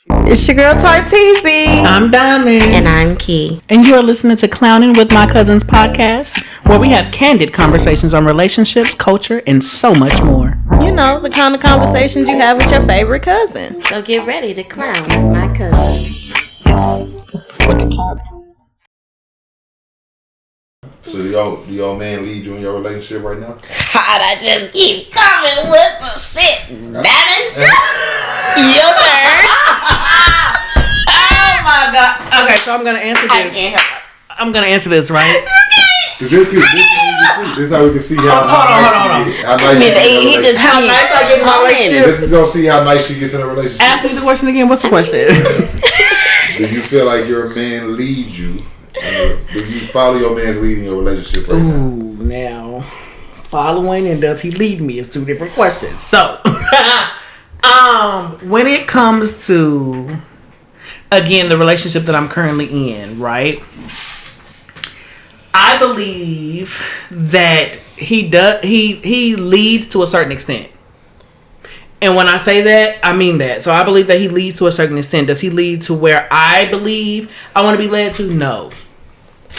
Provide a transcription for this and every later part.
It's your girl Tart. I'm Diamond. And I'm Kee. And you are listening to Clownin with My Cousins podcast, where we have candid conversations on relationships, culture, and so much more. You know, the kind of conversations you have with your favorite cousin. So get ready to clown with my cousins. So do y'all man lead you in your relationship right now? God, I just keep coming with the shit. Damn it. Your turn. Oh my God. Okay, so I'm going to answer this. I'm going to answer this, right? This is how we can see how Hold on. How nice I get in a relationship. This is going to see how nice she gets in a relationship. Ask me the question again. What's the question? Do you feel like your man leads you? Do you follow your man's lead in your relationship right now? Ooh, now, following and does he lead me is two different questions. So, when it comes to, again, the relationship that I'm currently in, right? I believe that he leads to a certain extent. And when I say that, I mean that. So I believe that he leads to a certain extent. Does he lead to where I believe I want to be led to? No.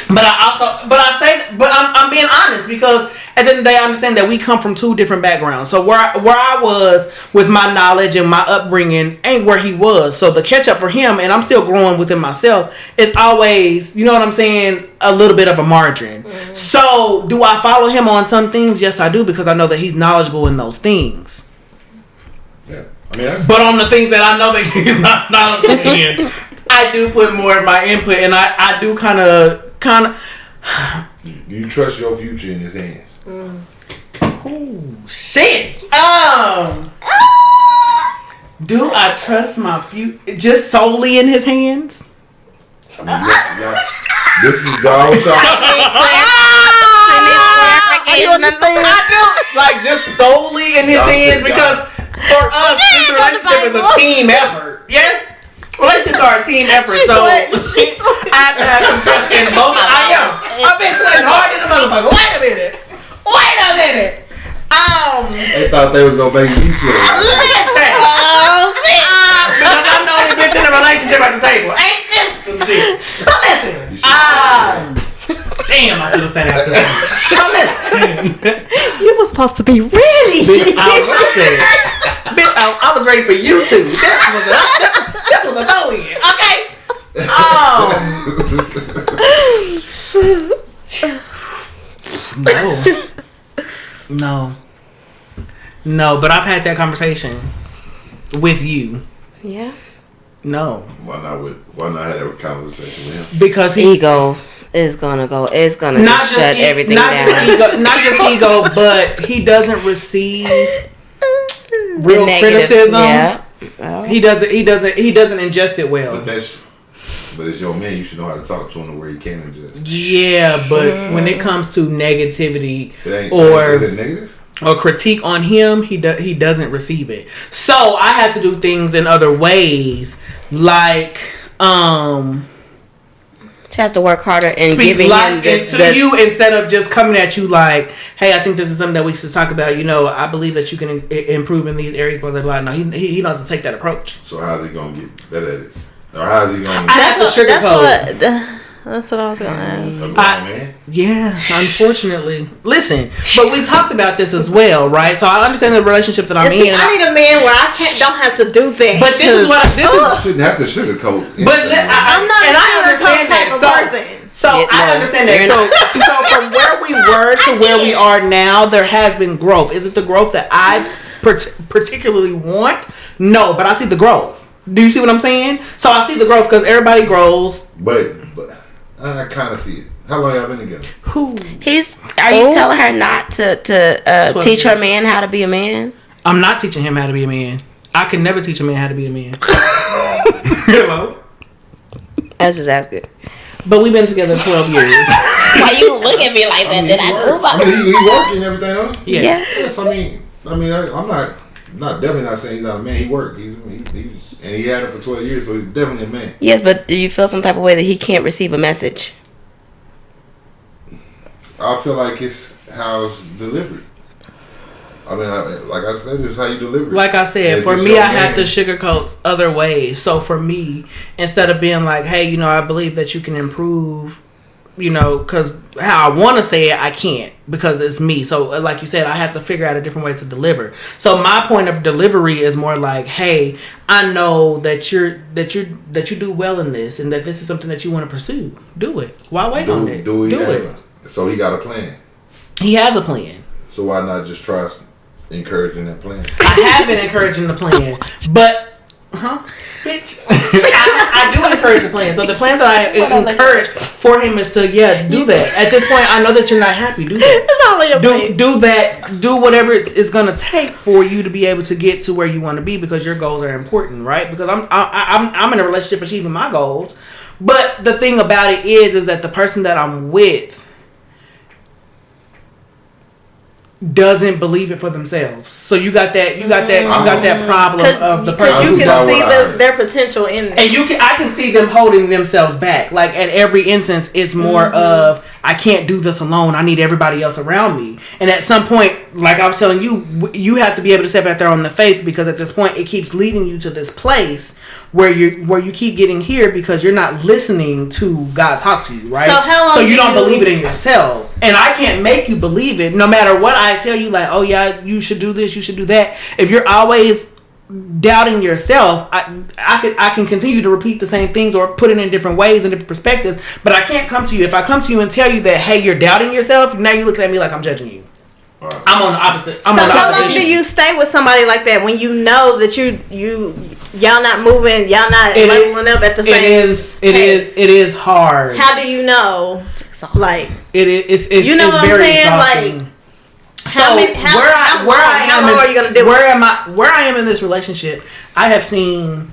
But I'm being honest, because at the end of the day, I understand that we come from two different backgrounds. So where I was with my knowledge and my upbringing ain't where he was. So the catch up for him, and I'm still growing within myself, is always, you know what I'm saying, a little bit of a margin. Mm-hmm. So do I follow him on some things? Yes, I do, because I know that he's knowledgeable in those things. Yeah, I mean, but on the things that I know that he's not knowledgeable in, I do put more of my input, and I do kind of. You trust your future in his hands. Oh shit! Do I trust my future just solely in his hands? I mean, this is dog talk. I do, like, just solely in his hands, because for us, this relationship is a team effort. Yes. Relationships are a team effort, so I have to have some trust in both. I've been sweating hard in the motherfucker. Wait a minute. They thought they was gonna make me sweat. Listen. Oh shit. Because I'm the only bitch in a relationship at the table. Ain't this some shit? So listen. Damn, I should have said after that. So listen. You were supposed to be ready. Bitch, I was ready for you two. This was a go in, okay? No, but I've had that conversation with you. Yeah. No. Why not have that conversation with him? Because ego is gonna go. It's gonna shut everything down. Not just ego, but he doesn't receive real criticism. Yeah. Oh. He doesn't ingest it well. But it's your man. You should know how to talk to him to where he can ingest. Yeah, but when it comes to negativity is it negative? Or critique on him, he doesn't receive it. So I have to do things in other ways, like she has to work harder and giving life him you instead of just coming at you like, hey, I think this is something that we should talk about. You know, I believe that you can improve in these areas. Blah blah blah. No, he doesn't take that approach. So how's he gonna get better at it? Or how's he gonna? I have to sugarcoat. That's what I was going to ask. Yeah, unfortunately. Listen, but we talked about this as well, right? So I understand the relationship that I'm in. I need a man where I don't have to do things. But this is what you shouldn't have to sugarcoat. But I'm not a sugarcoat type of person. So I understand that. So from where we were to where we are now, there has been growth. Is it the growth that I particularly want? No, but I see the growth. Do you see what I'm saying? So I see the growth because everybody grows. But I kind of see it. How long y'all been together? Are you telling her not to teach her man how to be a man? I'm not teaching him how to be a man. I can never teach a man how to be a man. Hello? I was just asking. But we've been together 12 years. Why you look at me like that? Did I do something? He working and everything, huh? Yes. I'm not definitely not saying he's not a man. He worked. He's and he had it for 12 years, so he's definitely a man. Yes, but do you feel some type of way that he can't receive a message? I feel like it's how it's delivered. I mean, like I said, this is how you deliver it. Like I said, And for if me, it's I your have to man- sugarcoat other ways. So for me, instead of being like, hey, you know, I believe that you can improve, you know, because how I want to say it, I can't because it's me. So like you said, I have to figure out a different way to deliver. So my point of delivery is more like, hey, I know that you do well in this, and that this is something that you want to pursue. Do it. Why wait on it? Do it. it. So he got a plan. He has a plan. So why not just try encouraging that plan? I have been encouraging the plan, but bitch, I do encourage the plan. So the plan that I encourage for him is to do that. At this point, I know that you're not happy. Do that. It's only a place. Do that. Do whatever it's gonna take for you to be able to get to where you want to be, because your goals are important, right? Because I'm in a relationship achieving my goals, but the thing about it is that the person that I'm with doesn't believe it for themselves. So you got that problem of the person. Because you can see their potential in them. And I can see them holding themselves back. Like at every instance, it's more of, I can't do this alone. I need everybody else around me. And at some point, like I was telling you, you have to be able to step out there on the faith, because at this point, it keeps leading you to this place where you keep getting here because you're not listening to God talk to you, right? So how long? So you don't believe it in yourself, and I can't make you believe it. No matter what I tell you, like, oh yeah, you should do this, you should do that. If you're always doubting yourself, I can continue to repeat the same things or put it in different ways and different perspectives, but I can't come to you. If I come to you and tell you that, hey, you're doubting yourself, now you're looking at me like I'm judging you. I'm on the opposite. So how long do you stay with somebody like that when you know that y'all not moving, y'all not leveling up at the same pace? It is hard. How do you know? Like it's you know it's what I'm very saying? exhausting. Like how long are you gonna deal with? Where I am in this relationship, I have seen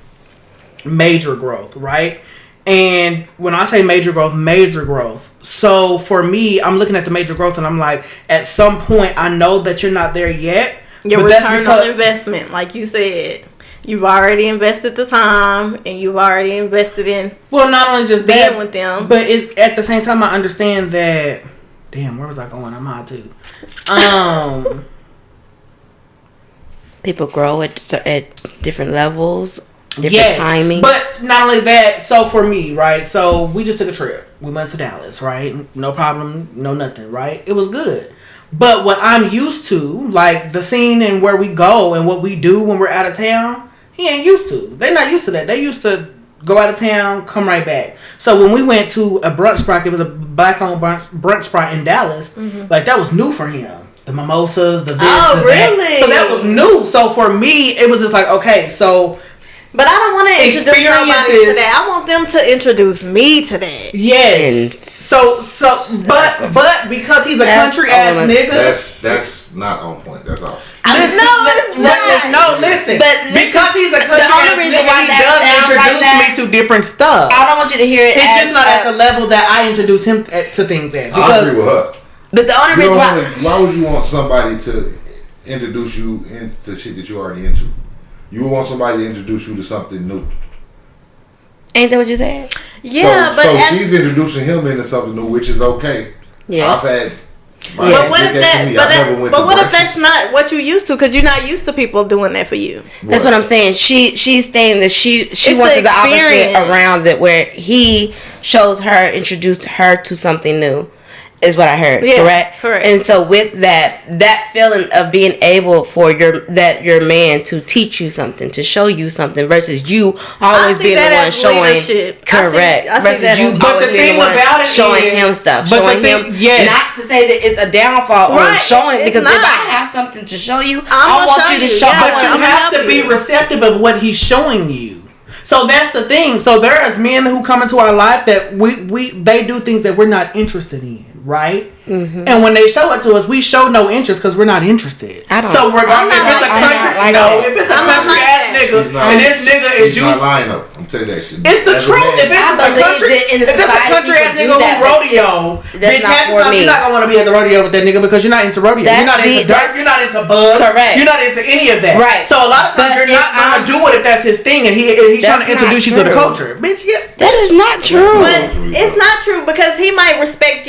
major growth, right? And when I say major growth. So for me, I'm looking at the major growth and I'm like, at some point, I know that you're not there yet. Your return on investment, like you said. You've already invested the time and you've already invested in not only just being with them, but it's at the same time I understand that. Damn, where was I going? I'm high too. People grow at different levels. Different timing. But not only that, so for me, right? So we just took a trip. We went to Dallas, right? No problem, no nothing, right? It was good. But what I'm used to, like the scene and where we go and what we do when we're out of town, he ain't used to. They're not used to that. They used to go out of town, come right back. So when we went to a brunch spot, it was a black-owned brunch spot in Dallas, like that was new for him. The mimosas, the this, the really? that. So that was new. So for me, it was just like, okay, so... But I don't want to introduce somebody to that. I want them to introduce me to that. Yes. But because he's a country ass nigga, that's not on point. That's all. Listen. But because he's a country ass nigga, he does introduce me to different stuff. I don't want you to hear it. It's just not at the level that I introduce him to things at. I agree with her. But the only reason why would you want somebody to introduce you into shit that you're already into? You would want somebody to introduce you to something new. Ain't that what you said? Yeah, so she's introducing him into something new, which is okay. Yes. I've had. But what if that's not what you used to? Because you're not used to people doing that for you. That's what I'm saying. She's saying that she wants the opposite around that, where he shows her, introduced her to something new. Is what I heard, correct? And so with that feeling of being able for your man to teach you something, to show you something, versus you always being the one showing leadership. Correct. Versus you always being the one showing him stuff, showing him. Not to say that it's a downfall on showing, because if I have something to show you, I want you to show. But you have to be receptive of what he's showing you. So that's the thing. So there's men who come into our life that they do things that we're not interested in. Right? Mm-hmm. And when they show it to us, we show no interest because we're not interested. So we're going if it's a country ass nigga and this nigga is used. Lying up. I'm telling you that shit. It's the truth. If it's a country ass nigga who rodeo, bitch, half the time you're not gonna want to be at the rodeo with that nigga because you're not into rodeo. You're not into dirt. You're not into bugs. Correct. You're not into any of that. Right. So a lot of times you're not gonna do it if that's his thing and he's trying to introduce you to the culture. Bitch, that is not true. But it's not true because he might respect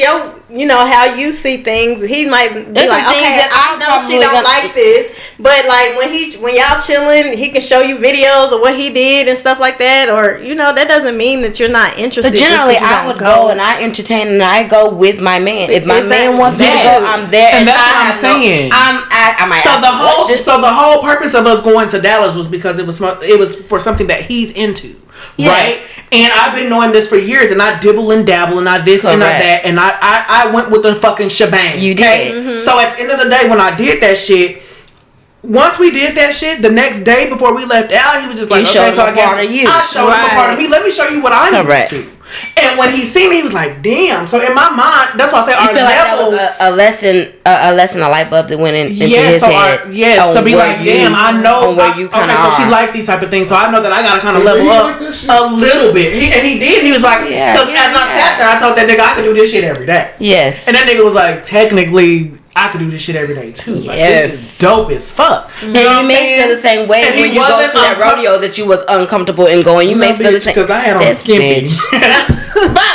you know, how you see things. He might be There's like, okay, I know she don't like this, but like when y'all chilling, he can show you videos of what he did and stuff like that, or you know, that doesn't mean that you're not interested. But generally, I would go and I entertain and I go with my man. If my man wants me to go, I'm there. And that's what I'm saying. So the whole purpose of us going to Dallas was because it was for something that he's into. Yes. Right? And I've been knowing this for years, and I dibble and dabble, and I this and I that, and I went with the fucking shebang. You did. Mm-hmm. So at the end of the day, when I did that shit, once we did that shit, the next day before we left out, he was just like, okay, so I guess I showed him a part of me. Let me show you what I'm used to. And when he seen me, he was like, "Damn!" So in my mind, that's why I say our feel level. Like that was a light bulb that went into his head. To be like, "Damn, I know where you kind of are." So she liked these type of things, so I know that I gotta kind of level up a little bit. He did. He was like, because as I sat there, I told that nigga I could do this shit every day. Yes. And that nigga was like, technically, I could do this shit every day too. Like, this is dope as fuck. And you may feel the same way when you go to that rodeo that you was uncomfortable in going. You may feel the same. Because I had on skin bitch. But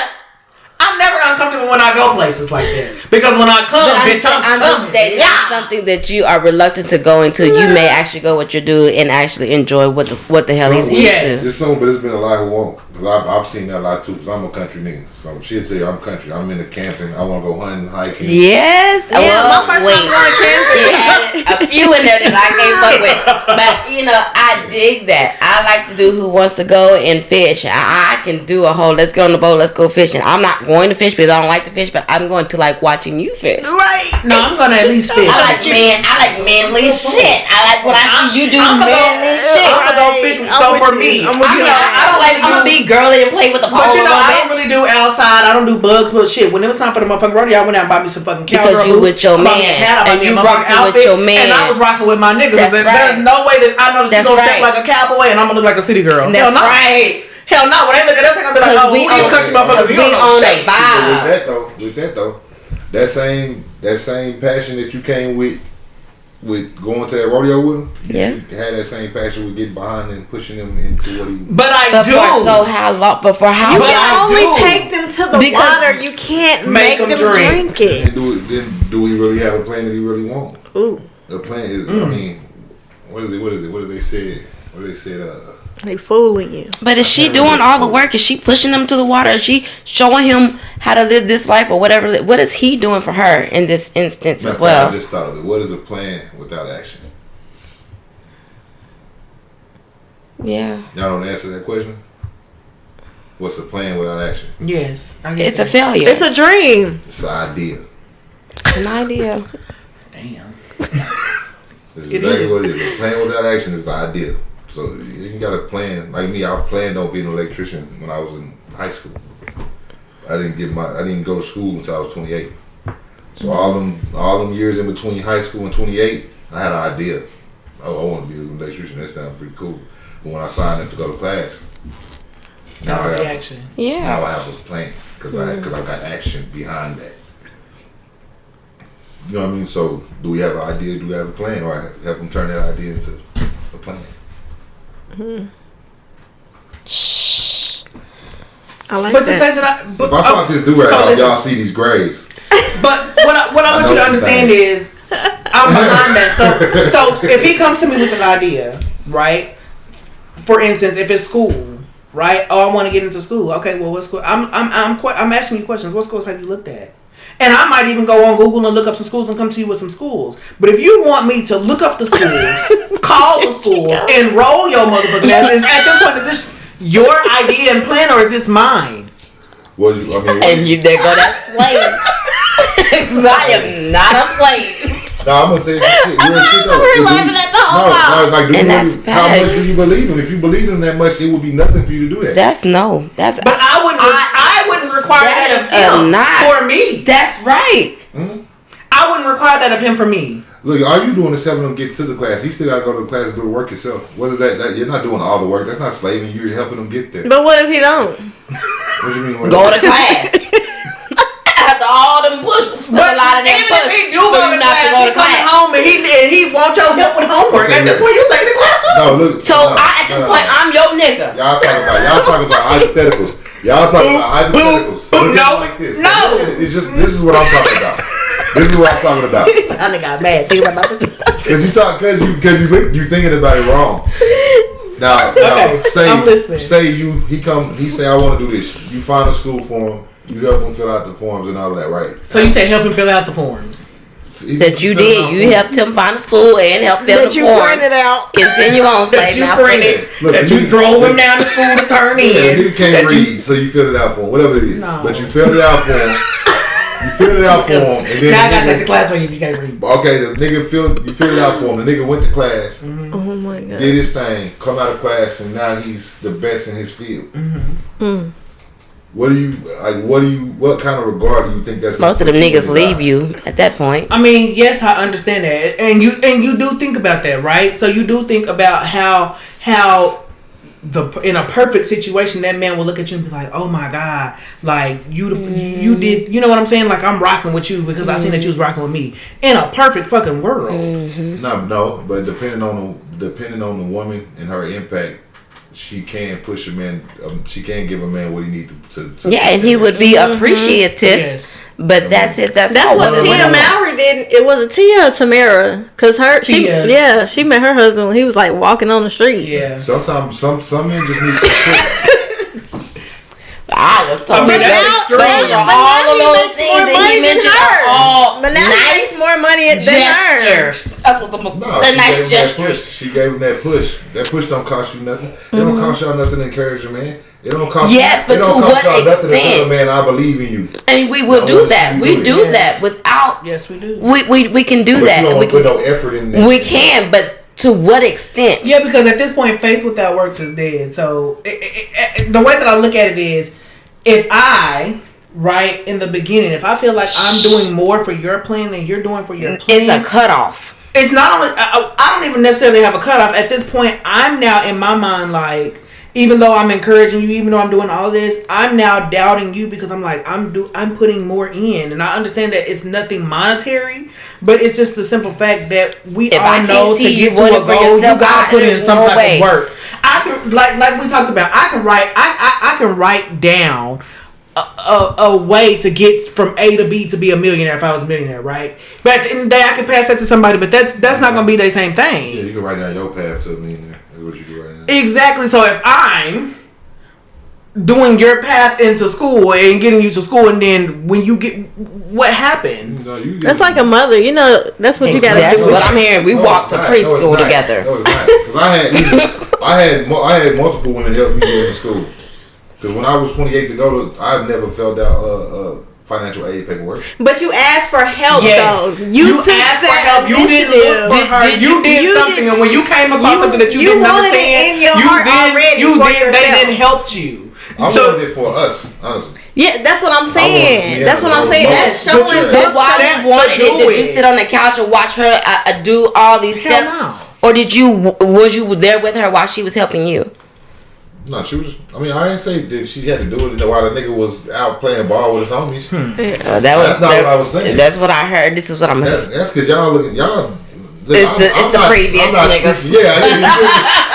I'm never uncomfortable when I go places like that. Because when I come, bitch, I'm just dating something that you are reluctant to go into. You may actually go what you do and actually enjoy what the hell he's into. It's soon, but it's been a lot who won't. Because I've seen that a lot too. Because I'm a country nigga. So she'll tell you I'm country. I'm into camping. I want to go hunting, hiking. Yes. Yeah, my first time going camping. A few in there that I can't fuck with. But, you know, I dig that. I like to do who wants to go and fish. I can do a whole, let's go on the boat, let's go fishing. I'm not going to fish because I don't like to fish, but I'm going to like watching you fish. Right. No, I'm going to at least fish. I like manly shit. I like when I see you do manly shit. I'm going to go fish. So for me, I'm going to be girly and play with the pole. But you know, I don't really do outside. I don't do bugs, but shit. When it was time for the motherfucking rodeo, I went out and bought me some fucking cowgirl because you with your man, and you rocking with your man, and I was rocking with my niggas. That's right. There's no way that I know that you gonna step like a cowboy and I'm gonna look like a city girl. That's right. Hell no. When they look at us, they're gonna be like, oh, who these country motherfuckers? We on that vibe. With that though, that same passion that you came with going to that rodeo with him, you had that same passion with getting behind and pushing him into what he. But I do. So how long? But for how you long? You can only take them to the water. You can't make them drink it. Then do we really have a plan that he really wants? Ooh. The plan is. I mean, what is it? What did they say? What did they say? They fooling you. But is she doing all the work? Is she pushing him to the water? Is she showing him how to live this life or whatever? What is he doing for her in this instance as well? I just thought of it. What is a plan without action? Yeah. Y'all don't answer that question? What's a plan without action? Yes. It's a failure. It's a dream. It's an idea. An idea. Damn. That's exactly what it is. A plan without action is an idea. So you got a plan. Like me, I planned on being an electrician when I was in high school. I didn't go to school until I was 28. So all them years in between high school and 28, I had an idea. I want to be an electrician. That sounds pretty cool. But when I signed up to go to class, now I have a plan because I got action behind that. You know what I mean? So do we have an idea? Do we have a plan, or help them turn that idea into a plan? I like but that. To say that if I pop this do-rag off, y'all see these grays. But what I want you to understand is I'm behind that. So if he comes to me with an idea, right? For instance, if it's school, right? Oh, I want to get into school. Okay, well, what school? I'm asking you questions. What schools have you looked at? And I might even go on Google and look up some schools and come to you with some schools. But if you want me to look up the schools, call the schools, enroll your motherfucking ass, at this point, is this your idea and plan or is this mine? There go that slave. Because I am not a slave. No, I'm gonna tell you some shit. We're laughing at the whole time. How much do you believe him? If you believe him that much, it would be nothing for you to do that. But I wouldn't require that of him for me. That's right. Mm-hmm. I wouldn't require that of him for me. Look, all you doing is helping him get to the class. He still got to go to the class and do the work yourself. What is that? You're not doing all the work. That's not slaving. You're helping him get there. But what if he don't? What do you mean? Go to class. After all them push, but a lot of them push. If he do go to class, home and he wants your help with homework. At this point, you taking the class up. No, look. So at this point, I'm your nigga. Y'all talking about hypotheticals. Y'all talking about hypotheticals. No, like this. No. It's just this is what I'm talking about. This is what I'm talking about. I done got mad thinking about this. Because you thinking about it wrong. Now, he say I want to do this. You find a school for him. You help him fill out the forms and all of that, right? So you say help him fill out the forms. That you did. You helped him find a school and help fill the forms. That you printed out. Continue on, Slave. That you drove him down to school to turn in. Nigga can't read, so you filled it out for him. Whatever it is. No. But you filled it out for him. You filled it out for him. And then now I got to take the class for you if you can't read. Okay, the nigga you filled it out for him. The nigga went to class. Mm-hmm. Oh my God. Did his thing. Come out of class, and now he's the best in his field. Mm-hmm. Mm. What kind of regard do you think that's? Most of them niggas leave you at that point. I mean, yes, I understand that, and you do think about that, right? So you do think about how in a perfect situation, that man will look at you and be like, "Oh my God, like you did, you know what I'm saying? Like I'm rocking with you because I seen that you was rocking with me in a perfect fucking world." Mm-hmm. No, but depending on the woman and her impact. She can push a man. She can give a man what he needs to yeah, and he would be appreciative. Yes. But that's it. That's what Tia Mowry did. It was a Tia or Tamara, because she met her husband when he was like walking on the street. Yeah. Sometimes some men just need to. I was talking about those are all of those things that he mentioned are all nice more money than gestures. That's what the nice gestures. She gave him that push. That push don't cost you nothing. It don't cost y'all nothing to encourage a man. It don't cost. Yes, but to what extent? Man, I believe in you. And we will do that. We do that without. Yes, we do. We can do that. You don't put no effort in that. We can, but to what extent? Yeah, because at this point, faith without works is dead. So the way that I look at it is, if I, right in the beginning, if I feel like I'm doing more for your plan than you're doing for your plan, it's a cutoff. It's not only I don't even necessarily have a cutoff. At this point, I'm now in my mind like, even though I'm encouraging you, even though I'm doing all this, I'm now doubting you because I'm like I'm putting more in, and I understand that it's nothing monetary, but it's just the simple fact that we all know to get to a goal, you gotta put in some type of work. I can like we talked about. I can write down a way to get from A to B to be a millionaire if I was a millionaire, right? But at the end of the day, I can pass that to somebody, but that's not gonna be the same thing. Yeah, you can write down your path to a millionaire. That's what you do right now. Exactly. So if I'm doing your path into school and getting you to school, and then when you get, what happens? That's like a mother, you know. That's what you gotta do. That's what I'm hearing. We walked to preschool together. No, it's not. Because I had multiple women help me go to school. Because when I was 28 to go to, I never filled out financial aid paperwork. But you asked for help, though. You took asked for help. You didn't look for her. You did something, and when you came across something that you didn't understand, it in your heart already. They didn't help you. I wanted it for us, honestly. Yeah, that's what I'm saying. That's what I'm saying. That's showing. That's why you wanted it. Did you sit on the couch and watch her do all these steps, or was you there with her while she was helping you? No, she was. I mean, I didn't say that she had to do it while the nigga was out playing ball with his homies. That's not what I was saying. That's what I heard. This is what I'm. That's because y'all looking. It's the previous niggas.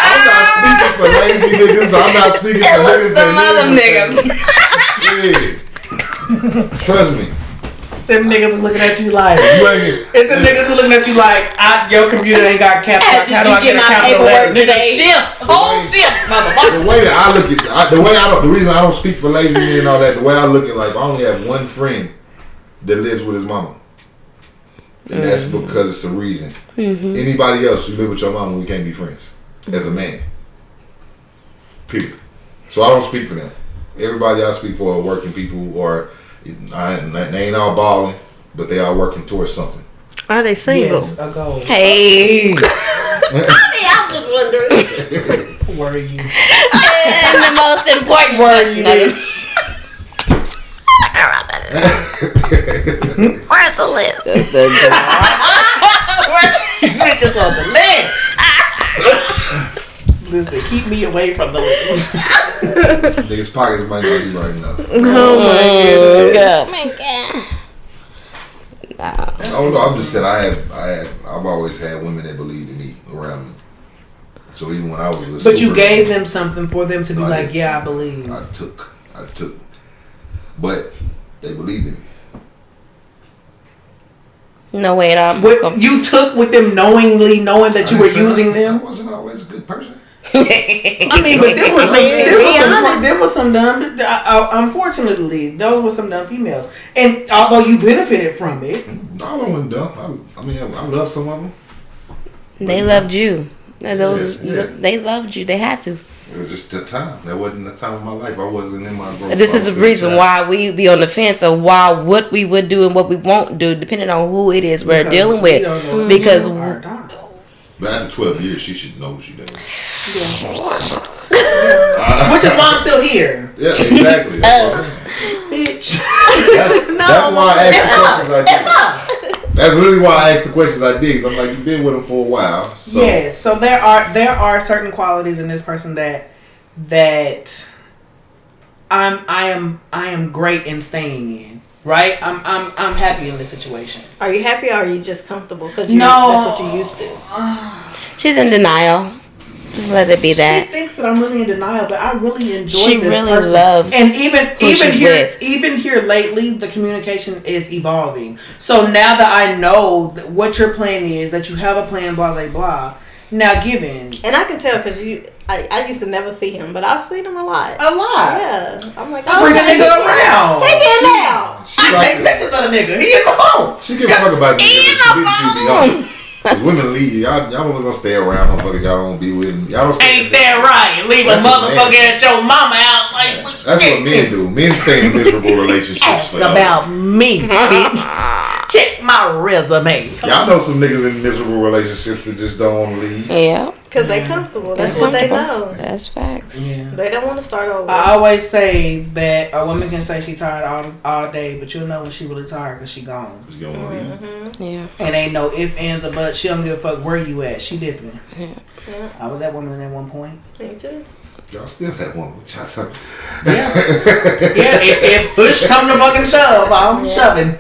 I'm not speaking for lazy niggas. I'm not speaking for niggas. Some other niggas. Yeah. Trust me. Them niggas are looking at you like it's the niggas who looking at you like your computer ain't got capital. How do I get my paperwork today? Shift, motherfucker. The way that I look at the reason I don't speak for lazy men and all that, the way I look at I only have one friend that lives with his mama, and that's because it's a reason. Mm-hmm. Anybody else who live with your mama, we can't be friends as a man. Period. So I don't speak for them. Everybody I speak for are working people or. They ain't all balling, but they are working towards something. Are they single? Yes, a goal. Hey. I'm just wondering. Were you? And the most important question is, where's the list? Where's just on the list? Listen, keep me away from the list. Niggas' pockets might not be right enough. Oh my god. No, I'm just saying I've always had women that believed in me around me. So even when I was But you gave them something for them to be I believe. I took. I took, but they believed in me. No way at all. What you took with them knowingly knowing that you were using them? I wasn't always a good person. I mean, but there was some dumb. Unfortunately, those were some dumb females, and although you benefited from it, all of them dumb. I mean, I love some of them. They loved you. They loved you. They had to. It was just the time. That wasn't the time of my life. I wasn't in my growth. This is the reason why we be on the fence of what we would do and what we won't do, depending on who it is we're dealing with. Because. But after 12 years, she should know she does. Yeah. Which is why I'm still here. Yeah, exactly. Bitch. That's why I asked the questions I did. That's literally why I asked the questions I did. Cause I'm like, you've been with him for a while. So. Yes. So there are certain qualities in this person that I am great in staying in. Right? I'm happy in this situation. Are you happy or are you just comfortable? Because that's what you're used to. She's in denial. Just let it be that. She thinks that I'm really in denial, but I really enjoy she this really person. loves and even here lately, the communication is evolving. So now that I know what your plan is, that you have a plan, blah blah blah. Now given, and I can tell because I used to never see him, but I've seen him a lot. Yeah, I'm like, bring the nigga around. He in now. I take pictures of the nigga. He in my phone. She give a fuck about niggas. Women leave. Y'all was gonna stay around, motherfuckers. Y'all don't be with them. Y'all don't stay. Ain't that right? Leave a motherfucker at your mama out like. That's what men do. Men stay in miserable relationships. Ask about me, bitch. Check my resume. Y'all know some niggas in miserable relationships that just don't want to leave. Yeah. Because they comfortable. That's what they know. That's facts. Yeah. They don't want to start over. I always say that a woman can say she tired all day, but you'll know when she really tired because she gone. She gonna leave. Yeah. And ain't no ifs, ands, or buts. She don't give a fuck where you at. She dipping. Yeah. I was that woman at one point. Me too. Y'all still that woman. Yeah. If push come to fucking shove, I'm shoving.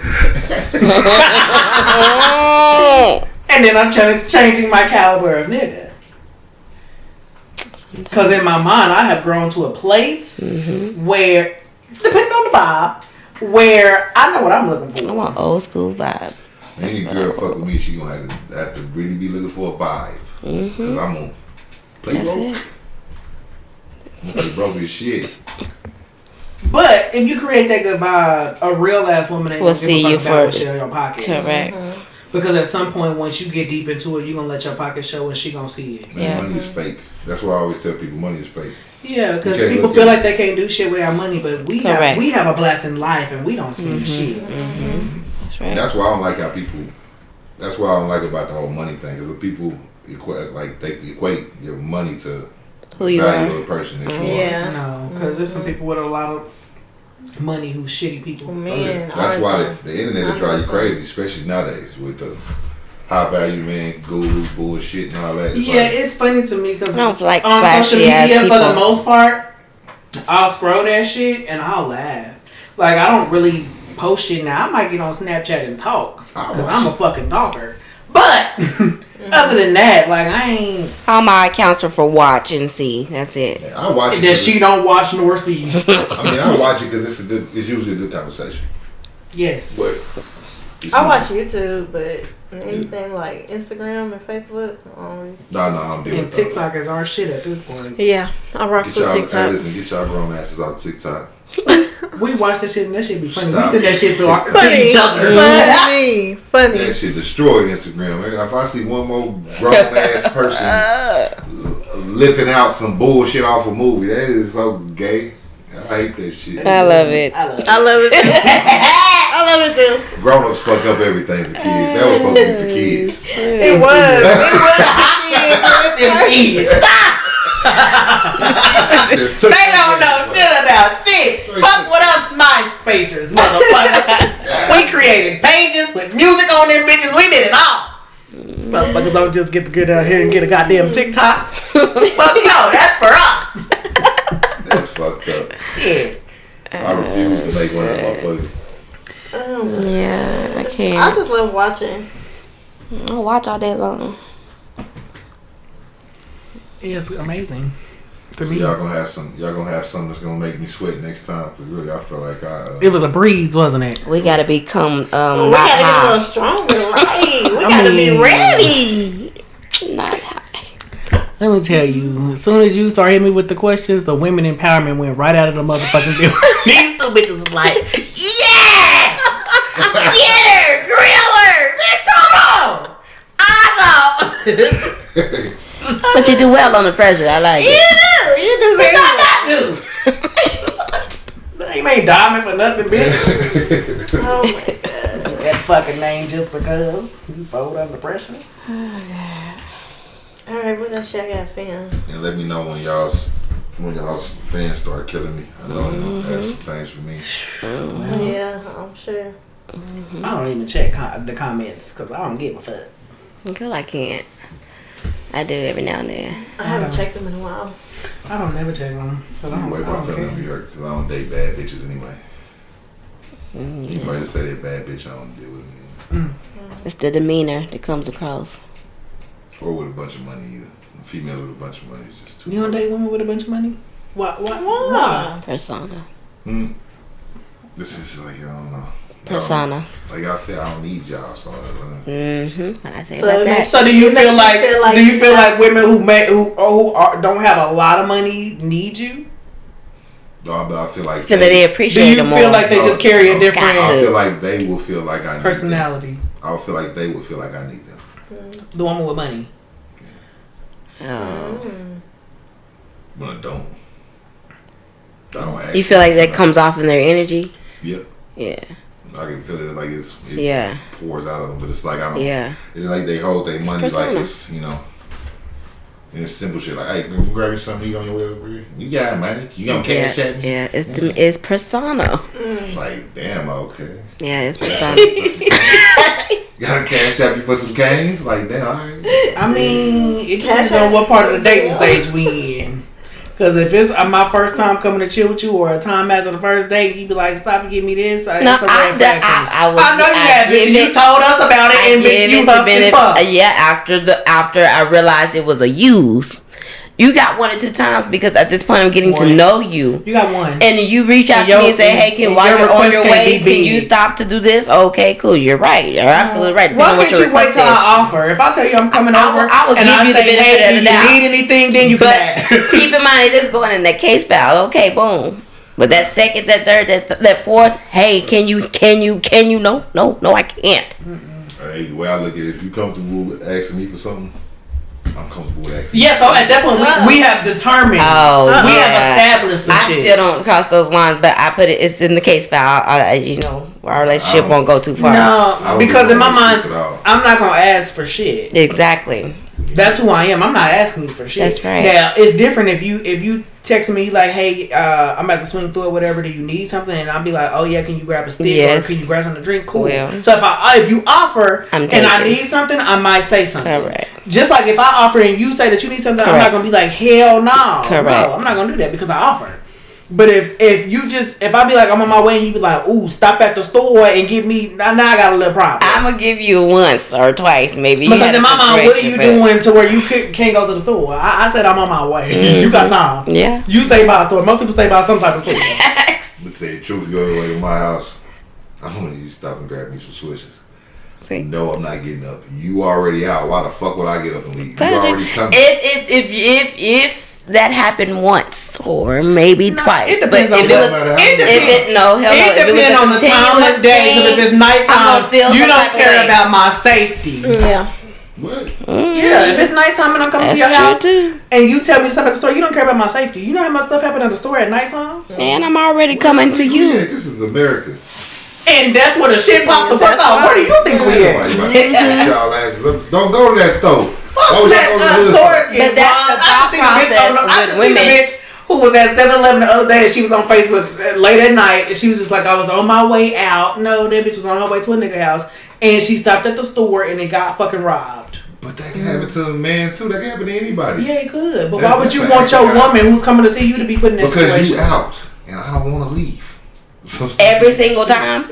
And then I'm changing my caliber of nigga. Because in my mind, I have grown to a place where, depending on the vibe, where I know what I'm looking for. I want old school vibes. Any girl fuck with me, she gonna have to really be looking for a vibe. Because I'm gonna play broke. Play broke as shit. But if you create that good vibe, a real ass woman ain't gonna see give you a fuck about what shit in your pockets. Correct. Because at some point, once you get deep into it, you're going to let your pocket show and she going to see it. Yeah. Money is fake. That's what I always tell people. Money is fake. Yeah, because people feel like they can't do shit without money, but we have a blast in life and we don't spend shit. That's right. And that's why I don't like how people, that's what I don't like about the whole money thing. Because people equate your money to who you value are. of the person that you are. No, because there's some people with a lot of money who's shitty people. Man, that's why the internet will drive you crazy, especially nowadays with the high value man gurus bullshit and all that. It's funny to me because on social media for the most part, I'll scroll that shit and I'll laugh. Like I don't really post shit now. I might get on Snapchat and talk because I'm a fucking talker. But other than that, like I ain't. All my accounts are for watch and see. That's it. Yeah, I watch it. That she don't watch nor see. I mean, I watch it because it's usually a good conversation. Yes. But I watch YouTube, but anything like Instagram and Facebook, no, I'm doing. And TikTok is our shit at this point. Yeah, I rock with TikTok. Hey, listen, get y'all grown asses off TikTok. We watch that shit and that shit be funny. Stop. We said that shit to each other. Funny. That shit destroyed Instagram. If I see one more grown ass person lipping out some bullshit off a movie, that is so gay. I hate that shit. I love it. I love it too. I love it too. Grown ups fuck up everything for kids. That was supposed to be for kids. It was for kids. They don't know shit about shit. Fuck what us MySpacers, motherfucker. We created pages with music on them bitches. We did it all. Motherfuckers don't just get to get out here and get a goddamn TikTok. Fuck no, that's for us. That's fucked up. Yeah. I refuse to make one of my motherfuckers. Yeah, I can't. I just love watching. I'll watch all day long. It's amazing. To me, y'all gonna have something that's gonna make me sweat next time. Cause really, I feel like it was a breeze, wasn't it? We gotta become we gotta get a little stronger, right? We gotta be ready. Not high. Let me tell you, as soon as you start hitting me with the questions, the women empowerment went right out of the motherfucking building. These two bitches was like, yeah! Get her! Grill her! Bitch, hold on! I know! But you do well on the pressure. I like it. You do very well. I got to! You ain't diamond for nothing, bitch. Oh my god. That fucking name just because you fold under pressure. Alright, what else y'all got, fam? And let me know when y'all's fans start killing me. I know you have some things for me. Yeah, I'm sure. I don't even check the comments because I don't give a fuck. Girl, I can't. I do every now and then. I haven't checked them in a while. I don't never check them. My feelings be hurt because I don't date bad bitches anyway. Anybody that say they bad bitch, I don't deal with them. It's the demeanor that comes across. Or with a bunch of money either. A female with a bunch of money is just too You don't much. date women with a bunch of money? Why? Persona. This is like, I don't know. Persona. Like I said, I don't need y'all. So What I say about that? So do you feel like women who don't have a lot of money need you? no, but I feel like Feel that they appreciate them more. Do you feel like they just carry a different I feel like they will feel like I need personality? them. I feel like they would feel like I need them. The woman with money. Oh. But I don't ask. You feel like that comes off in their energy? Yep. Yeah. I can feel it like it pours out of them, but it's like I don't. Yeah. It's like they hold their money persona. like it's and it's simple shit like, hey, can you grab you something to eat on your way over here? You got it, man. You gonna cash at me? Yeah, it's persona. It's like, damn, okay. Yeah, it's persona. Gotta cash at me for some canes? Like, damn, all right. I mean, it depends on what part of the dating stage we in. Because if it's my first time coming to chill with you or a time after the first date, you be like, stop and give me this. I know you have, bitch. You told us about it and bitch, you huffed and puffed. Yeah, after I realized it was a use. You got 1 or 2 times because at this point I'm getting to know you. You got one. And you reach out to me and say, hey, while you're on your way, can you stop to do this? Okay, cool. You're right. You're absolutely right. Why can't you wait till I offer? If I tell you I'm coming over I will give you the benefit of the doubt. If you need anything, then you can. Keep in mind, it is going in that case file. Okay, boom. But that second, that third, that fourth, hey, can you? No, I can't. Hey, the way I look at it, if you comfortable with asking me for something, I'm comfortable with asking. Yeah, so at that point we have determined. We have established some shit. I still don't cross those lines, but I put it's in the case file. Our relationship won't go too far. No, because in my mind, I'm not gonna ask for shit. Exactly. That's who I am. I'm not asking you for shit. That's right. Now it's different if you text me like, hey, I'm about to swing through it, whatever. Do you need something? And I'll be like, oh yeah, can you grab a stick or can you grab something to drink? Cool. Well, so if you offer and I need something, I might say something. Correct. Just like if I offer and you say that you need something, I'm not gonna be like, hell no. Correct. No, I'm not gonna do that because I offered. But if I be like, I'm on my way and you be like, ooh, stop at the store and get me, now I got a little problem. I'm gonna give you once or twice maybe. Because in my mind, what are you doing to where you can't go to the store? I said I'm on my way. Mm-hmm. You got time. Yeah. You stay by a store. Most people stay by some type of store. Let's say the truth, you go away to my house. I'm gonna need you to stop and grab me some Swishes. No, I'm not getting up. You already out. Why the fuck would I get up and leave? You already coming. If that happened once or maybe twice, it depends on if it depends on the time of day. Because if it's nighttime, you don't care about my safety. Yeah. What? Yeah, if it's nighttime and I'm coming to your house and you tell me something at the store, you don't care about my safety. You know how much stuff happens at the store at nighttime? And I'm already coming to you. Yeah, this is America. And that's where the shit popped the fuck out. Where do you think we at? Y'all asses. Don't go to that store. Fuck that store. But that's the thought process with women. Bitch who was at 7-Eleven the other day and she was on Facebook late at night and she was just like, I was on my way out. No, that bitch was on her way to a nigga house and she stopped at the store and it got fucking robbed. But that can happen to a man too. That can happen to anybody. Yeah, it could. But why would you want your woman who's coming to see you to be put in that situation? Because you out and I don't want to leave. Every single time?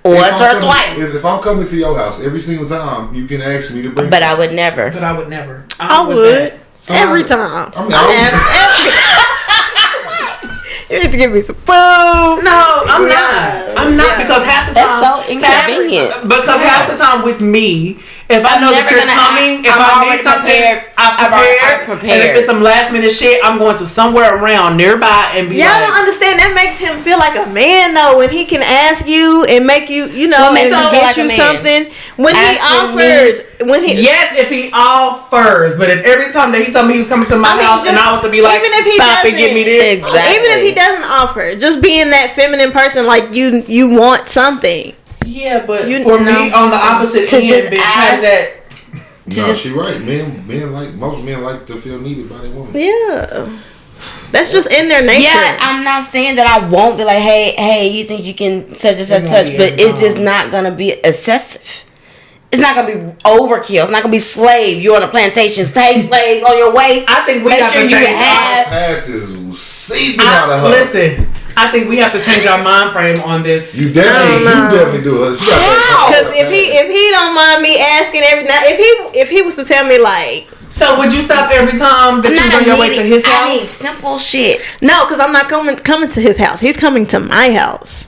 Once or twice? If I'm coming to your house every single time, you can ask me to bring. But I would never. But I would never. I would. Every time. I mean, to give me some food. No, I'm not. I'm not because half the time that's so inconvenient. Because half the time with me, if I know that you're coming, if I need something, I'm prepared. And if it's some last minute shit, I'm going to somewhere around nearby and be Y'all don't understand. That makes him feel like a man though when he can ask you and make you, and get you something. When he offers, yes, if he offers, but if every time that he told me he was coming to my house and I was to be like, stop and give me this, even if he doesn't offer, just being that feminine person, like you want something. Yeah, but for me on the opposite end, bitch, has that. No, she right. Most men like to feel needed by their woman. Yeah. That's just in their nature. Yeah, I'm not saying that I won't be like, hey, you think you can such and such, but it's just not gonna be excessive. It's not gonna be overkill. It's not gonna be slave. You're on a plantation. Stay slave on your way. I think we have to change our passes seeping out of her. Listen, I think we have to change our mind frame on this. You definitely do. Because if he don't mind me asking every now, if he was to tell me like. So would you stop every time that you're on your way to his house? I mean, simple shit. No, because I'm not coming to his house. He's coming to my house.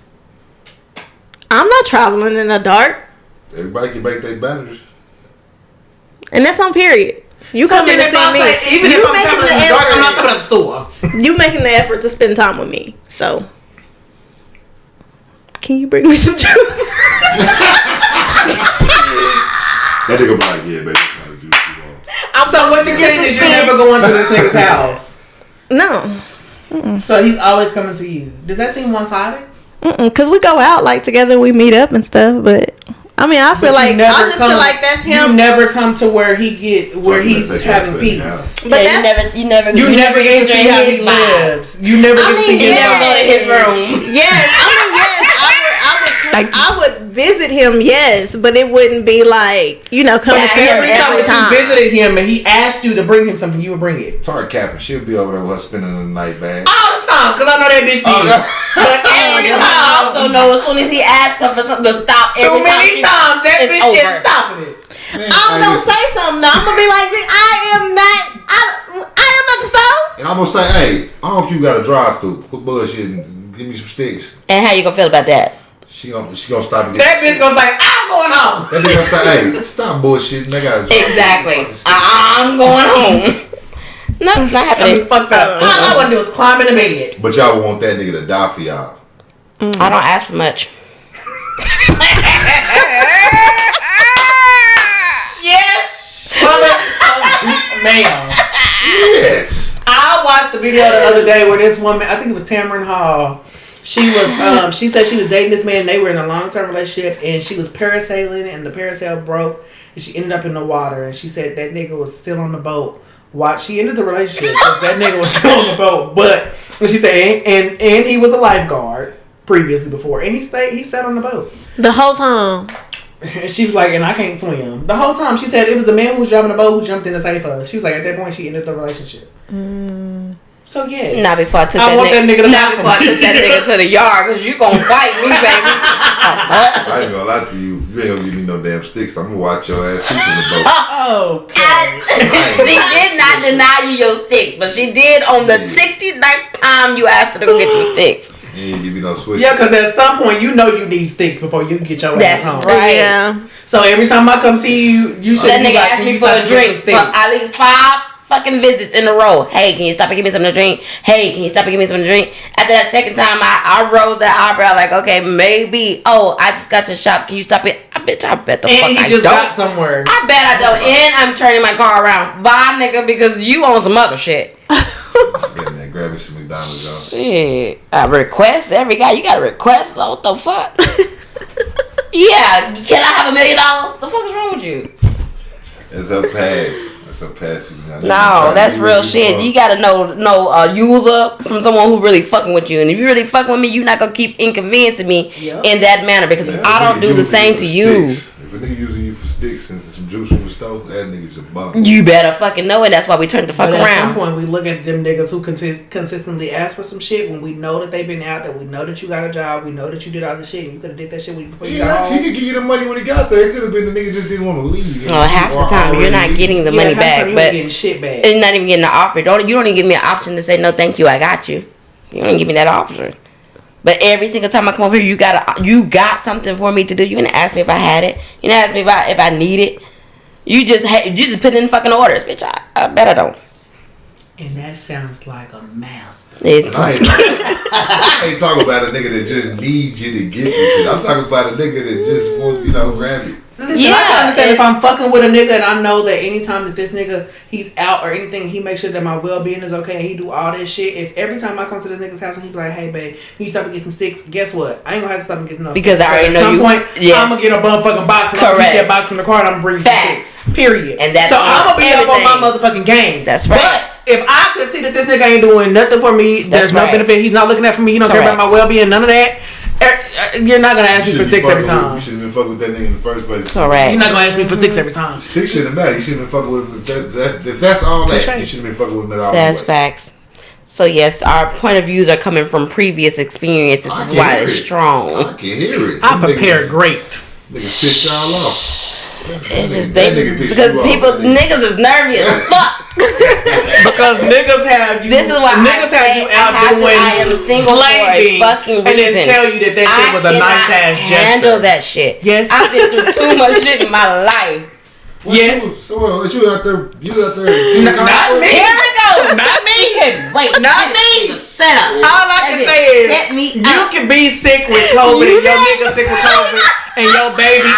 I'm not traveling in the dark. Everybody can make their banners. And that's on period. You coming to see me. Even if I'm traveling in the dark, I'm not coming to the store. You making the effort to spend time with me. So, can you bring me some juice? That nigga like, yeah, baby. So what you're saying is you're never going to this nigga's house? No. Mm-mm. So he's always coming to you. Does that seem one-sided? Because we go out like together, we meet up and stuff. But I mean, I feel like that's him. You never come to where he's having peace. But you never get to see how he lives. You never get to see his never go to his room. Yes, I would visit him, yes, but it wouldn't be like, coming to him every time. If you visited him and he asked you to bring him something, you would bring it. Tart capping, she'll be over there with her spending the night bag. All the time, because I know that bitch did. But every time. I also know as soon as he asks her for something to stop every time. Too many times, that bitch is stopping it. I'm going to say something though. I'm going to be like, I am not the stove. And I'm going to say, hey, I don't know if you got a drive-through. Quit bullshitting. Give me some sticks. And how you going to feel about that? She gonna stop and get that bitch gonna say, I'm going home. That bitch gonna say, hey, stop bullshitting. They got exactly. I'm going home. Not happening. Fucked up. All I want to do is climb in the bed. But y'all want that nigga to die for y'all. I don't ask for much. Yes. Ma'am. Yes. I watched the video the other day where this woman, I think it was Tamron Hall. She was, she said she was dating this man. They were in a long-term relationship, and she was parasailing, and the parasail broke, and she ended up in the water. And she said that nigga was still on the boat. She ended the relationship because that nigga was still on the boat. But she said, and he was a lifeguard previously before, and he sat on the boat the whole time. And she was like, and I can't swim the whole time. She said it was the man who was driving the boat who jumped in to save her. She was like, at that point, she ended the relationship. So yes. Not before I took that nigga to the yard, because you gonna fight me, baby. I ain't gonna lie to you. You ain't gonna give me no damn sticks. I'm gonna watch your ass keep in the boat. She did not deny you your sticks, but she did on the 69th time you asked her to go get your sticks. You ain't give me no switch. Yeah, because at some point you know you need sticks before you get your ass home. That's right. Yeah. So every time I come see you, you should. That nigga asked me for a drink for at least 5 fucking visits in a row. Hey, can you stop and give me something to drink? Hey, can you stop and give me something to drink? After that second time, I rose that eyebrow like, okay, maybe. Oh, I just got to the shop. Can you stop it? I bet the fuck I don't. And he just got somewhere. I bet I don't. And I'm turning my car around. Bye, nigga, because you on some other shit. Getting there, grab me some McDonald's, y'all. Shit. I request every guy. You got to request? What the fuck? Yeah. Can I have $1 million? The fuck is wrong with you? It's a pass. So passive. No, that's real shit. You gotta know user from someone who really fucking with you. And if you really fucking with me, you're not gonna keep inconveniencing me in that manner, because I don't do the same to you. If a nigga using you for sticks and some juice from the stove, that nigga's a bum. You better fucking know it. That's why we turned the fuck around. At some point, we look at them niggas who consistently ask for some shit when we know that they've been out there. We know that you got a job. We know that you did all the shit. And you could have did that shit before you got home. He could give you the money when he got there. It could have been the nigga just didn't want to leave. Well, half the time you're not getting the money back, but getting shit back. It's not even getting the offer. You don't even give me an option to say no, thank you. I got you. You don't give me that option. But every single time I come over here, you got something for me to do. You didn't ask me if I had it. You didn't ask me if I need it. You just put in fucking orders, bitch. I bet I don't. And that sounds like a master. I ain't talking about a nigga that just needs you to get this shit. I'm talking about a nigga that just wants, grab it. Listen, I can understand if I'm fucking with a nigga and I know that anytime that this nigga, he's out or anything, he makes sure that my well-being is okay and he do all this shit. If every time I come to this nigga's house and he be like, hey, babe, you stop and get some sticks, guess what? I ain't gonna have to stop and get some nuts. Because I already know you. At some point, I'm gonna get a motherfucking box and I'm gonna get that box in the car and I'm gonna bring some sticks. Period. And that's so I'm gonna be up on my motherfucking game. That's right. But if I could see that this nigga ain't doing nothing for me, there's no benefit, he's not looking out for me, he don't care about my well-being, none of that. You're not gonna ask me for sticks every time. You shouldn't have been fucking with that nigga in the first place. Correct. You're not gonna ask me for sticks every time. Sticks shouldn't matter. You shouldn't have been fucking with him. If that's all that, you shouldn't have been fucking with him at all. That's facts. So yes, our point of views are coming from previous experiences. This is why it's strong. I can hear it. I prepared great. Niggas pissed y'all off. It's just because niggas is nervous as fuck. Because niggas have you. This is why niggas have you out doing I am single for a fucking reason. And then tell you that shit was a nice ass gesture. Handle that shit. Yes, I've been through too much shit in my life. Yes. So you out there? Not me. Here we go. Not me. Wait. Not me. Set up. All I can say is you can be sick with COVID and your nigga sick with COVID and y'all's baby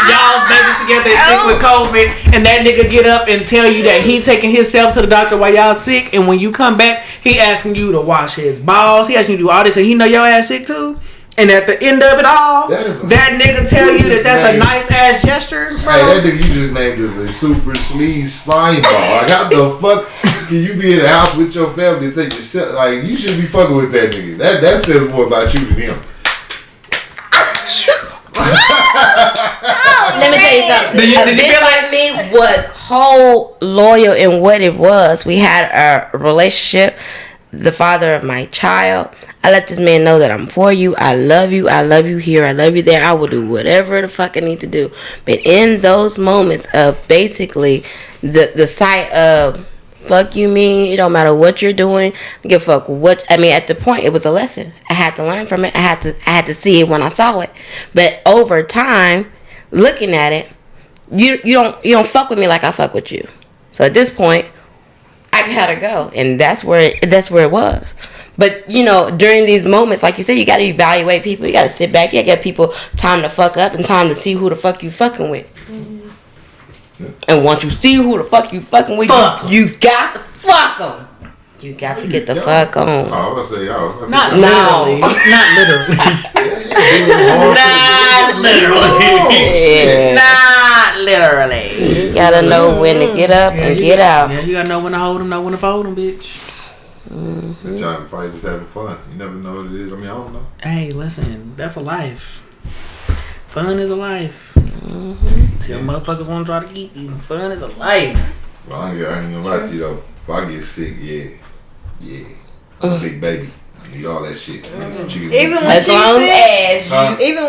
together is sick with COVID and that nigga get up and tell you that he taking himself to the doctor while y'all sick and when you come back he asking you to wash his balls, he asking you to do all this and he know your ass sick too. And at the end of it all, that nigga tell you that that's a nice ass gesture, bro. Hey, that nigga you just named is a super sleaze slime ball. Like, how the fuck can you be in the house with your family and take yourself? Like, you should be fucking with that nigga. That says more about you than him. Let me tell you something. Did you feel like me was whole loyal in what it was. We had a relationship. The father of my child. I let this man know that I'm for you. I love you. I love you here. I love you there. I will do whatever the fuck I need to do. But in those moments of basically the sight of fuck you mean, it don't matter what you're doing. I give a fuck what at the point it was a lesson. I had to learn from it. I had to see it when I saw it. But over time, looking at it, you don't fuck with me like I fuck with you. So at this point, I gotta go, and that's where it was. But during these moments, like you said, you gotta evaluate people. You gotta sit back. You gotta give people time to fuck up and time to see who the fuck you fucking with. Mm-hmm. And once you see who the fuck you fucking with, you got to fuck them. You got to get the fuck on. Oh, I was gonna say y'all. Not literally. Not literally. Not literally. You gotta know when to get up and get out. Yeah, you gotta know when to hold them, know when to fold them, bitch. Mm-hmm. Y'all probably just having fun. You never know what it is. I mean, I don't know. Hey, listen, that's a life. Fun is a life. Mm-hmm. Tell motherfuckers want to try to keep you. Fun is a life. Well, I ain't gonna lie to you though. If I get sick, yeah. I'm a big baby. I need all that shit. Even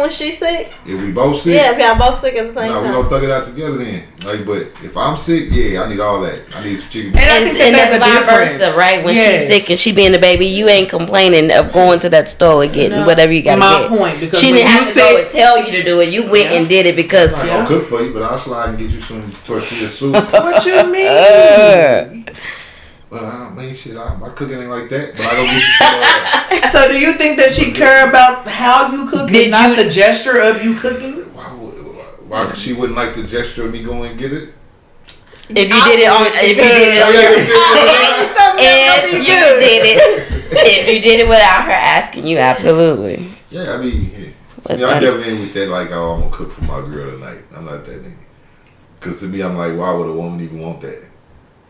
when she's sick? If we both sick? Yeah, if y'all both sick at the same time. We gonna thug it out together then. Like, but if I'm sick, yeah, I need all that. I need some chicken. And I think that's vice versa, right? When she's sick and she being the baby, you ain't complaining of going to that store and getting whatever you gotta get. My point, because she didn't have to go and tell you to do it. You went and did it because I'll cook for you, but I'll slide and get you some tortilla soup. What you mean? Well, I mean, shit, my cooking ain't like that, but I don't get you some So do you think that she care about how you cook and not the gesture of you cooking? Why she wouldn't like the gesture of me going and get it? If you did it on if you did it without her asking you, absolutely. Yeah, I mean, I never ain't with that like, oh, I'm gonna cook for my girl tonight. I'm not that nigga. Cause to me, I'm like, why would a woman even want that?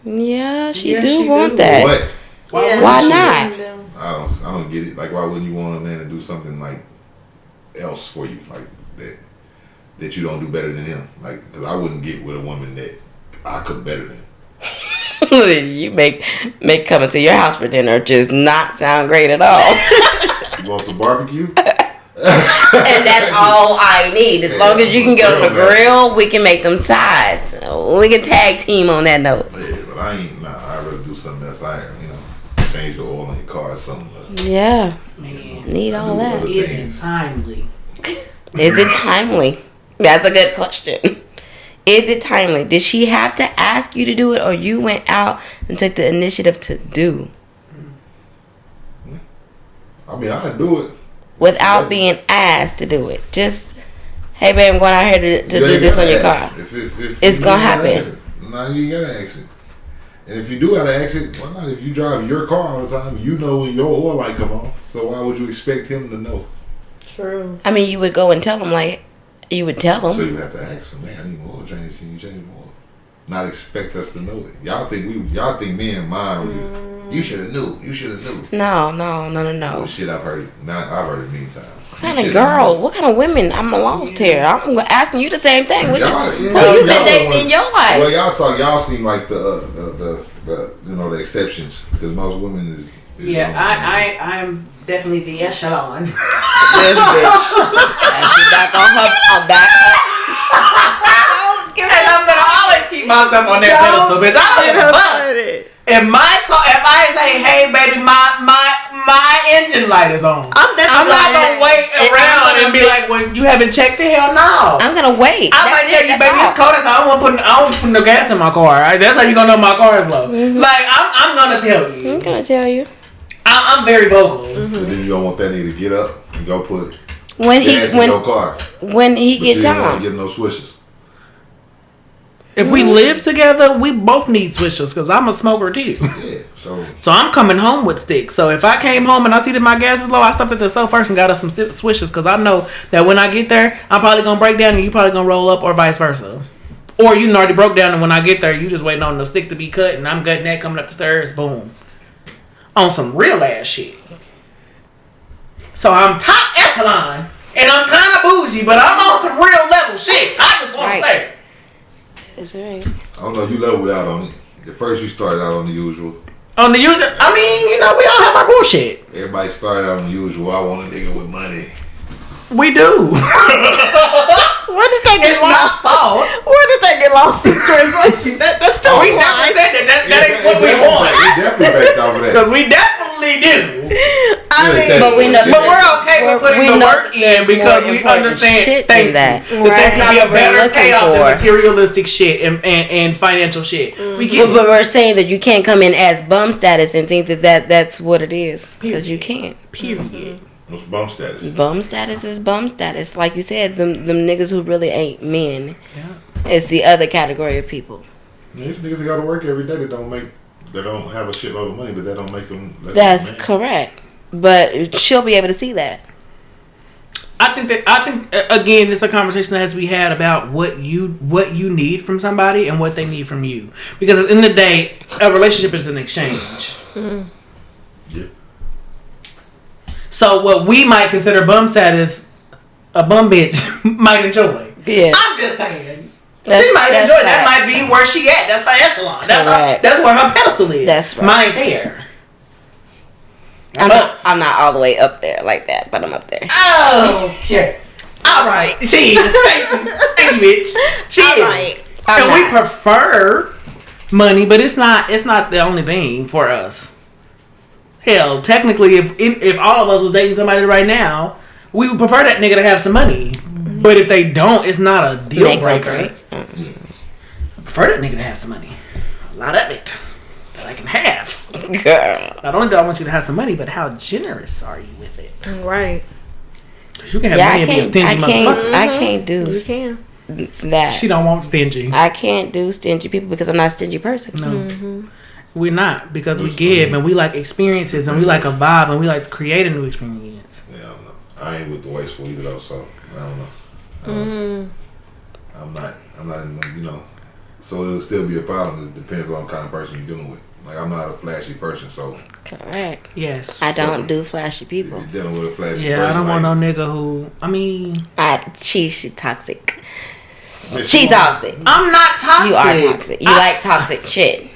Yeah, she want that. What? Why not? I don't get it. Like, why wouldn't you want a man to do something like else for you, like that you don't do better than him? Like, because I wouldn't get with a woman that I cook better than. You make coming to your house for dinner just not sound great at all. You want some barbecue? And that's all I need. As long as you can get on the grill, we can make them sides. We can tag team on that note. Yeah, but I'd rather do something else. Change the oil in your car or something. Yeah. Man. Need all that. Is it timely? Is it timely? That's a good question. Is it timely? Did she have to ask you to do it, or you went out and took the initiative to do? I mean, I do it without being asked to do it. Just, hey, babe, I'm going out here to do this on your car. If it's gonna happen. No, you gotta ask it. And if you do gotta ask it, why not? If you drive your car all the time, you know when your oil light come on. So why would you expect him to know? True. I mean, you would go and tell him, like, you would tell him. So you have to ask him, man, I need more change. Can you change more? Not expect us to know it. Y'all think me and mine. You should have knew. You should have knew. No. Oh, shit, I've heard it. I've heard it many times. What kind of girls? What kind of women? I'm lost here. I'm asking you the same thing. Who you been dating in your life? Well, y'all seem like the the exceptions because most women is I'm definitely the echelon. This bitch. And she back on her back. And I'm gonna always keep myself on that pedestal, bitch. I don't give a fuck. If I say, hey baby, my engine light is on, I'm not gonna wait around and be like, well, you haven't checked it? Hell no. I'm gonna wait. I might tell you, baby, it's cold outside. I don't want to put no gas in my car. Right? That's how you gonna know my car is low. Mm-hmm. Like I'm gonna tell you. I'm gonna tell you. I'm very vocal. Mm-hmm. And then you don't want that nigga to get up and go put gas in your car. When he gets on. Get no swishes. If we live together, we both need swishers because I'm a smoker too. Yeah, so I'm coming home with sticks. So if I came home and I see that my gas is low, I stopped at the store first and got us some swishers because I know that when I get there, I'm probably gonna break down and you probably gonna roll up, or vice versa. Or you already broke down and when I get there, you just waiting on the stick to be cut and I'm cutting that, coming up the stairs, boom, on some real ass shit. So I'm top echelon and I'm kind of bougie, but I'm on some real level shit. I just want to say. That's right. I don't know, you leveled out on it. At first you started out on the usual. On the usual, I mean, we all have our bullshit. Everybody started out on the usual. I want a nigga with money. We do. Where did they get lost? Where did they get lost in translation? That's the we never said that. That ain't what we want. We definitely backed off of that. Because we definitely do. But we're okay with putting the work in because we understand that there's gonna be a better payoff than materialistic shit and financial shit. We get but we're saying that you can't come in as bum status and think that's what it is, because you can't. Period. What's bum status? Bum status is bum status. Like you said, them niggas who really ain't men. Yeah. It's the other category of people. Yeah, these niggas that go to work every day that don't have a shitload of money, but that don't make them. That's correct. But she'll be able to see that. I think again, it's a conversation that has to be had about what you need from somebody and what they need from you. Because at the end of the day, a relationship is an exchange. Mm-hmm. Yeah. So what we might consider bum status, a bum bitch might enjoy. Yeah. I'm just saying. She might enjoy. That might be where she at. That's her echelon. That's where her pedestal is. That's right. Mine ain't there. I'm not all the way up there like that, but I'm up there. Oh, yeah. All right. She is. Thank you, bitch. She is. Right. And we prefer money, but it's not the only thing for us. Hell, technically, if all of us was dating somebody right now, we would prefer that nigga to have some money. Mm-hmm. But if they don't, it's not a deal breaker. Right? Mm-hmm. I prefer that nigga to have some money. A lot of it. That I can have. Girl. Not only do I want you to have some money, but how generous are you with it? Right. Because you can have money and be a stingy motherfucker. I can't do that. She don't want stingy. I can't do stingy people because I'm not a stingy person. No. Mm-hmm. We're not, because we give and we like experiences and we like a vibe and we like to create a new experience. Yeah, I don't know. I ain't with the wasteful either though, so I don't know. I'm not in, so it'll still be a problem. It depends on what kind of person you're dealing with. Like, I'm not a flashy person, so. Correct. Yes. I don't do flashy people. If you're dealing with a flashy person. Yeah, I don't want no nigga who, she toxic. She toxic. I'm not toxic. You are toxic. You like toxic shit.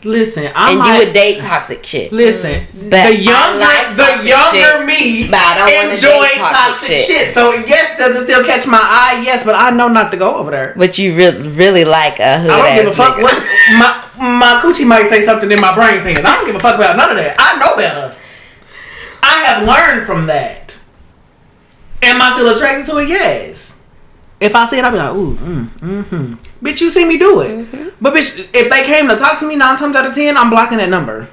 Listen, you would date toxic shit. Listen, but the younger me enjoy toxic shit. So yes, does it still catch my eye? Yes, but I know not to go over there. But you really like a hood. I don't give a fuck what my coochie might say something in my brain saying. I don't give a fuck about none of that. I know better. have learned from that. Am I still attracted to it? Yes. If I see it, I'll be like, ooh, bitch, you see me do it. Mm-hmm. But bitch, if they came to talk to me 9 times out of 10, I'm blocking that number.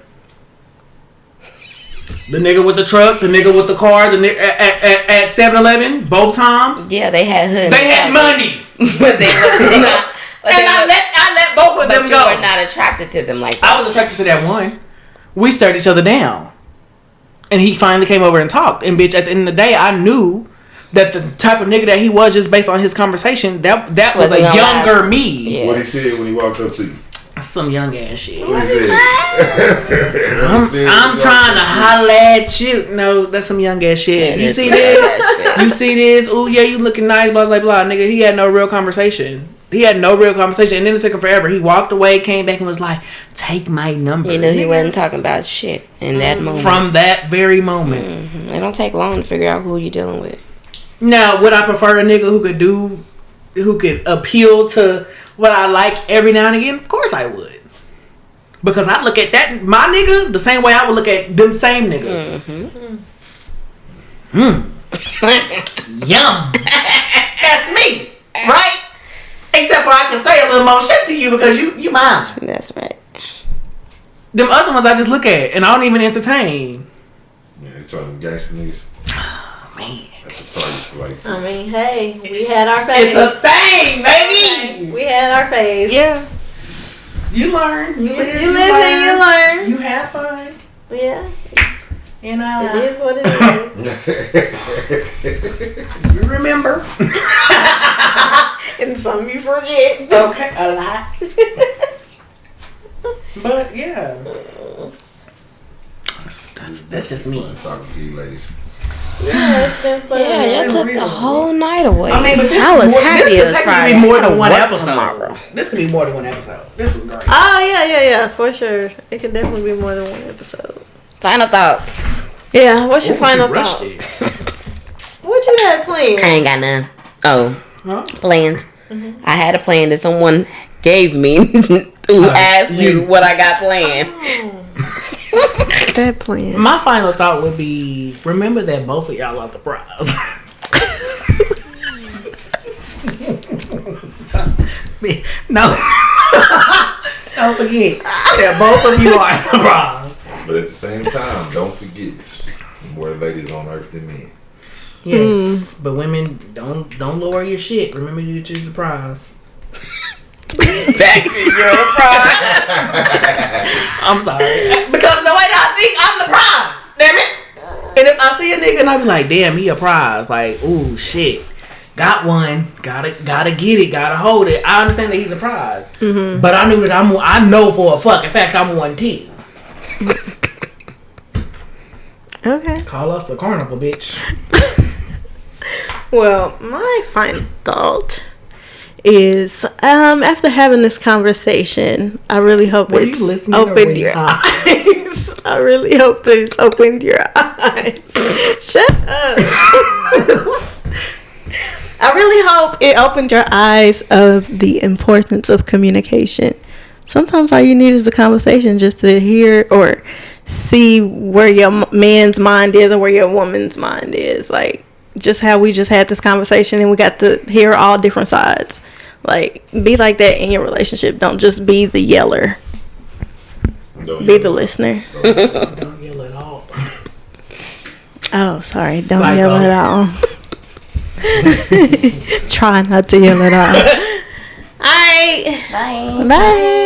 The nigga with the truck, the nigga with the car, the nigga at 7-Eleven, both times. Yeah, they had hood. They had money. But they were not. I let both of them go. But you were not attracted to them like that. I was attracted to that one. We stared each other down. And he finally came over and talked. And bitch, at the end of the day, I knew that the type of nigga that he was, just based on his conversation, that was a younger me. Yeah. What he said when he walked up to you? Some young ass shit. What he said? I'm trying to holler at you. No, that's some young ass shit. You see this? You see this? Ooh, yeah, you looking nice, blah, blah, blah. Nigga, he had no real conversation. And then it took him forever. He walked away, came back, and was like, take my number. You know, he wasn't talking about shit in that moment. From that very moment. Mm-hmm. It don't take long to figure out who you're dealing with. Now, would I prefer a nigga who could appeal to what I like every now and again? Of course I would. Because I look at that, my nigga, the same way I would look at them same niggas. Yum. That's me. Right? Except for I can say a little more shit to you because you mine. That's right. Them other ones I just look at and I don't even entertain. Yeah, you talking gangster niggas. Oh, man. I mean, hey, we had our phase. It's a thing, baby. We had our phase. Yeah. You learn. You live and you learn. You have fun. Yeah. And it is what it is. You remember. And some you forget. Okay, a lot. But yeah. That's just me. I'm talking to you ladies. Yeah, it's been fun. Yeah, y'all took the whole night away. I mean, but I was happy it was Friday. This could be more than one episode. Tomorrow. This could be more than one episode. This was great. Oh, yeah, for sure. It could definitely be more than one episode. Final thoughts. Yeah, what's your final thoughts? What you had planned? I ain't got none. Oh, plans. Mm-hmm. I had a plan that someone gave me who asked me what I got planned. That plan. My final thought would be: remember that both of y'all are the prize. No, don't forget that both of you are the prize. But at the same time, don't forget more ladies on earth than men. Yes, but women don't lower your shit. Remember, you're the prize. Back to your prize. I'm sorry. Because the way I think I'm the prize. Damn it. And if I see a nigga and I be like, damn, he a prize. Like, ooh, shit. Got one. Gotta get it. Gotta hold it. I understand that he's a prize. Mm-hmm. But I knew that I know for a fucking fact I'm one too. Okay. Call us the carnival, bitch. Well, my final thought is after having this conversation, I really hope it's opened your eyes. I really hope that it's opened your eyes. Shut up. I really hope it opened your eyes of the importance of communication. Sometimes all you need is a conversation just to hear or see where your man's mind is or where your woman's mind is. Like, just how we just had this conversation and we got to hear all different sides. Like, be like that in your relationship. Don't just be the yeller. Be the listener. Don't yell at all. Oh, sorry. Don't yell at all. Try not to yell at all. All right. Bye. Bye.